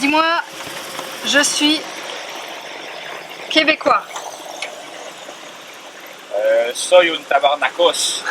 Dis-moi, je suis québécois. Soy un tabarnakos.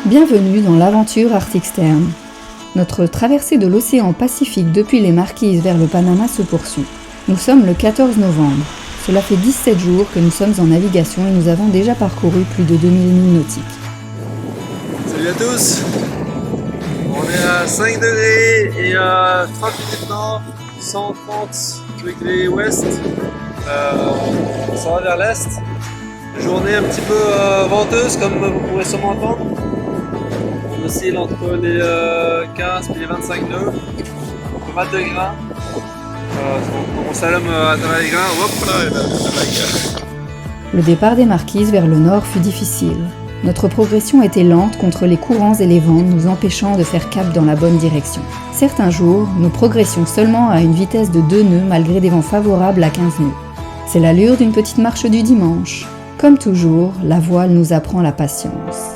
Bienvenue dans l'aventure Arctic Stern. Notre traversée de l'océan Pacifique depuis les Marquises vers le Panama se poursuit. Nous sommes le 14 novembre. Cela fait 17 jours que nous sommes en navigation et nous avons déjà parcouru plus de 2000 milles nautiques. Salut à tous! On est à 5 degrés et à 30 minutes nord, 130 degrés ouest. On s'en va vers l'est. Journée un petit peu venteuse comme vous pourrez sûrement entendre. On oscille entre les 15 et les 25 nœuds. Pas mal de grains. On s'allume à travers les grains. Hop là, et là, Le départ des Marquises vers le nord fut difficile. Notre progression était lente contre les courants et les vents, nous empêchant de faire cap dans la bonne direction. Certains jours, nous progressions seulement à une vitesse de 2 nœuds malgré des vents favorables à 15 nœuds. C'est l'allure d'une petite marche du dimanche. Comme toujours, la voile nous apprend la patience.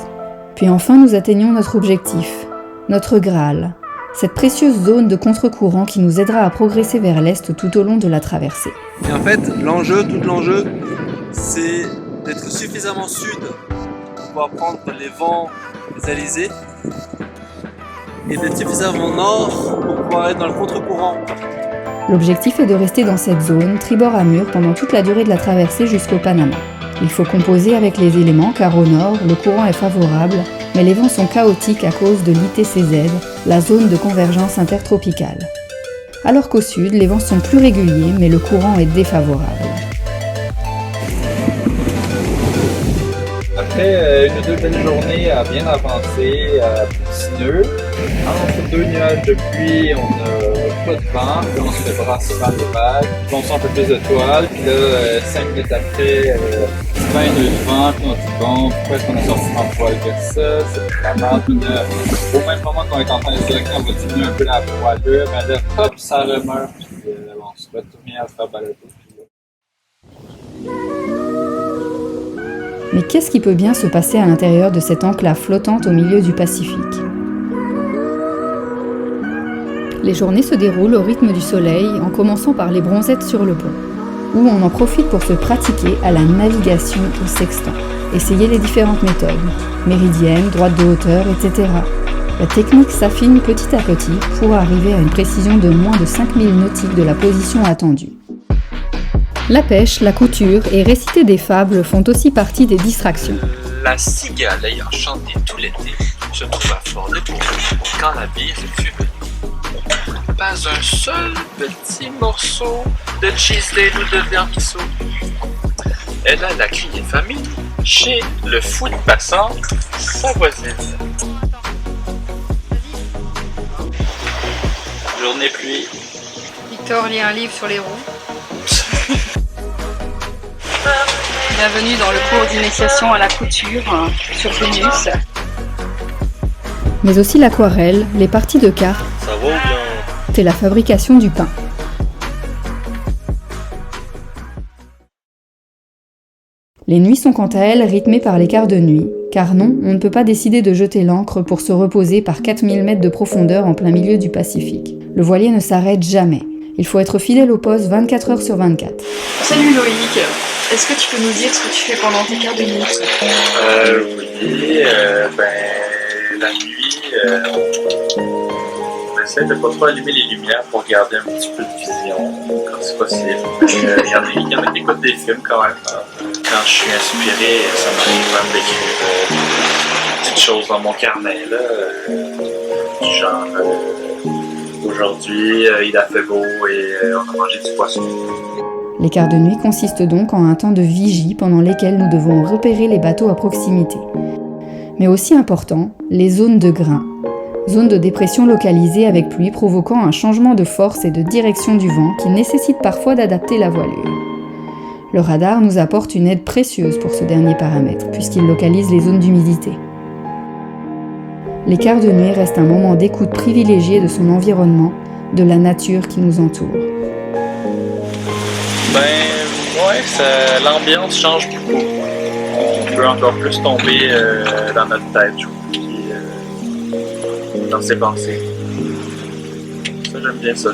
Puis enfin, nous atteignons notre objectif, notre Graal, cette précieuse zone de contre-courant qui nous aidera à progresser vers l'est tout au long de la traversée. Et en fait, tout l'enjeu, c'est d'être suffisamment sud pour pouvoir prendre les vents des alizés et d'être suffisamment nord pour pouvoir être dans le contre-courant. L'objectif est de rester dans cette zone, tribord à mur, pendant toute la durée de la traversée jusqu'au Panama. Il faut composer avec les éléments car au nord, le courant est favorable, mais les vents sont chaotiques à cause de l'ITCZ, la zone de convergence intertropicale. Alors qu'au sud, les vents sont plus réguliers, mais le courant est défavorable. Après une ou deux belles journées à bien avancer, à plus de 6 nœuds, entre deux nuages de pluie, on n'a pas de vent, puis on se fait brasser par les vagues, puis on sent un peu plus de toile, puis là, 5 minutes après, 20 nœuds de vent, puis on dit bon, pourquoi est-ce qu'on a sorti en voile de ça, c'est pas mal, puis au même moment qu'on est en train de dire qu'on va diminuer un peu la voilure, ben là, hop, ça remeurt, puis on se retourne à se faire balader. Mais qu'est-ce qui peut bien se passer à l'intérieur de cette enclave flottante au milieu du Pacifique ? Les journées se déroulent au rythme du soleil, en commençant par les bronzettes sur le pont, où on en profite pour se pratiquer à la navigation au sextant, essayer les différentes méthodes, méridienne, droite de hauteur, etc. La technique s'affine petit à petit pour arriver à une précision de moins de 5000 nautiques de la position attendue. La pêche, la couture et réciter des fables font aussi partie des distractions. La cigale ayant chanté tout l'été se trouva fort dépourvue quand la bise fut venue. Pas un seul petit morceau de cheesesteak ou de viande miso. Elle alla crier famille chez le fou de passant, sa voisine. Journée pluie. Victor lit un livre sur les roues. Bienvenue dans le cours d'initiation à la couture sur Vénus. Mais aussi l'aquarelle, les parties de cartes Ça va ou bien? et la fabrication du pain. Les nuits sont quant à elles rythmées par les quarts de nuit, car non, on ne peut pas décider de jeter l'ancre pour se reposer par 4000 mètres de profondeur en plein milieu du Pacifique. Le voilier ne s'arrête jamais. Il faut être fidèle au poste 24 heures sur 24. Salut Loïc, est-ce que tu peux nous dire ce que tu fais pendant tes quarts de nuit ? Oui, la nuit, on essaie de pas trop allumer les lumières pour garder un petit peu de vision, quand c'est possible. Il y en a qui écoutent des films quand même. Quand je suis inspiré, ça m'arrive même d'écrire des petites choses dans mon carnet, là, du genre aujourd'hui il a fait beau et on a mangé du poisson. Les quarts de nuit consistent donc en un temps de vigie pendant lesquels nous devons repérer les bateaux à proximité. Mais aussi important, les zones de grains. Zones de dépression localisées avec pluie provoquant un changement de force et de direction du vent qui nécessite parfois d'adapter la voilure. Le radar nous apporte une aide précieuse pour ce dernier paramètre, puisqu'il localise les zones d'humidité. Les quarts de nuit restent un moment d'écoute privilégié de son environnement, de la nature qui nous entoure. L'ambiance change beaucoup. On peut encore plus tomber dans notre tête, je trouve, puis dans ses pensées. Ça, j'aime bien ça.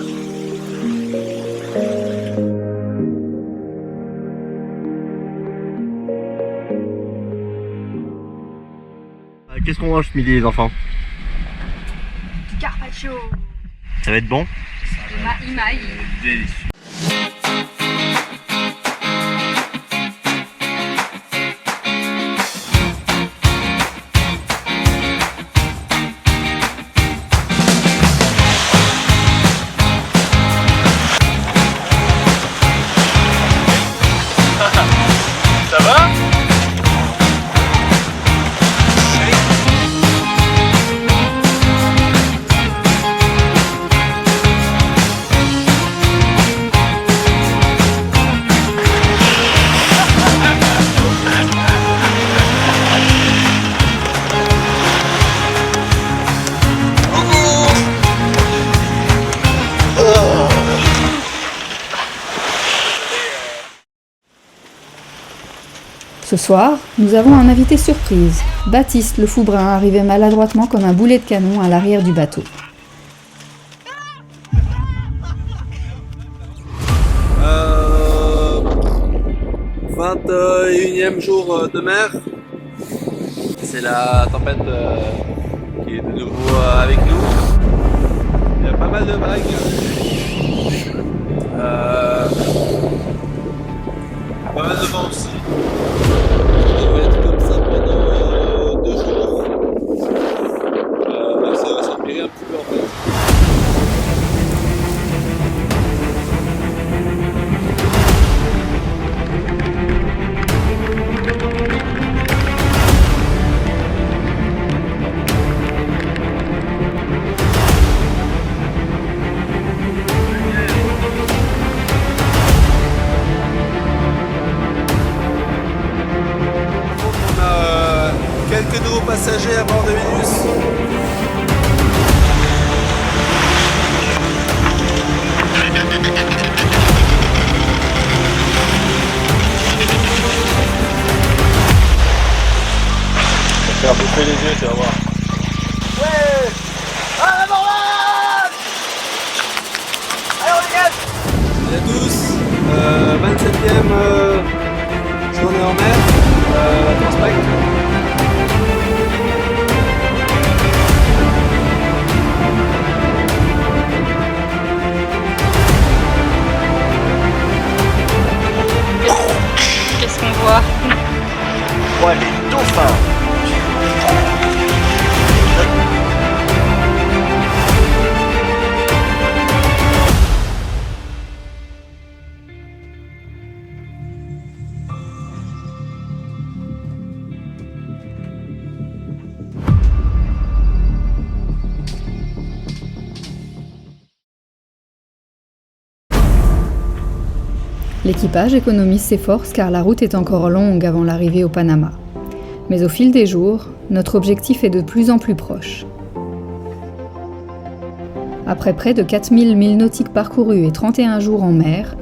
Qu'est-ce qu'on mange ce midi les enfants? Carpaccio. Ça va être bon? Imaï. Délicieux. Ça va? Ce soir, nous avons un invité surprise. Baptiste le fou brun arrivait maladroitement comme un boulet de canon à l'arrière du bateau. Euh, 21e jour de mer. C'est la tempête qui est de nouveau avec nous. Il y a pas mal de vagues. Pas mal de vent aussi. Ça devrait être comme ça pendant 2 jours. Ça va s'empirer un petit peu en fait. Quelques nouveaux passagers à bord de Vénus. Ça va bouffer les yeux, tu vas voir. Salut à tous, 27e journée en mer, Transpac. Qu'est-ce qu'on voit? Ouais, les dauphins. L'équipage économise ses forces car la route est encore longue avant l'arrivée au Panama. Mais au fil des jours, notre objectif est de plus en plus proche. Après près de 4000 milles nautiques parcourus et 31 jours en mer,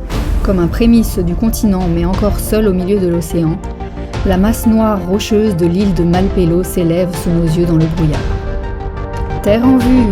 comme un prémisse du continent mais encore seul au milieu de l'océan, la masse noire rocheuse de l'île de Malpelo s'élève sous nos yeux dans le brouillard. Terre en vue!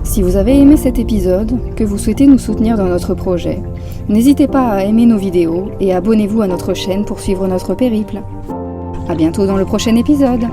Si vous avez aimé cet épisode, que vous souhaitez nous soutenir dans notre projet, n'hésitez pas à aimer nos vidéos et abonnez-vous à notre chaîne pour suivre notre périple. À bientôt dans le prochain épisode!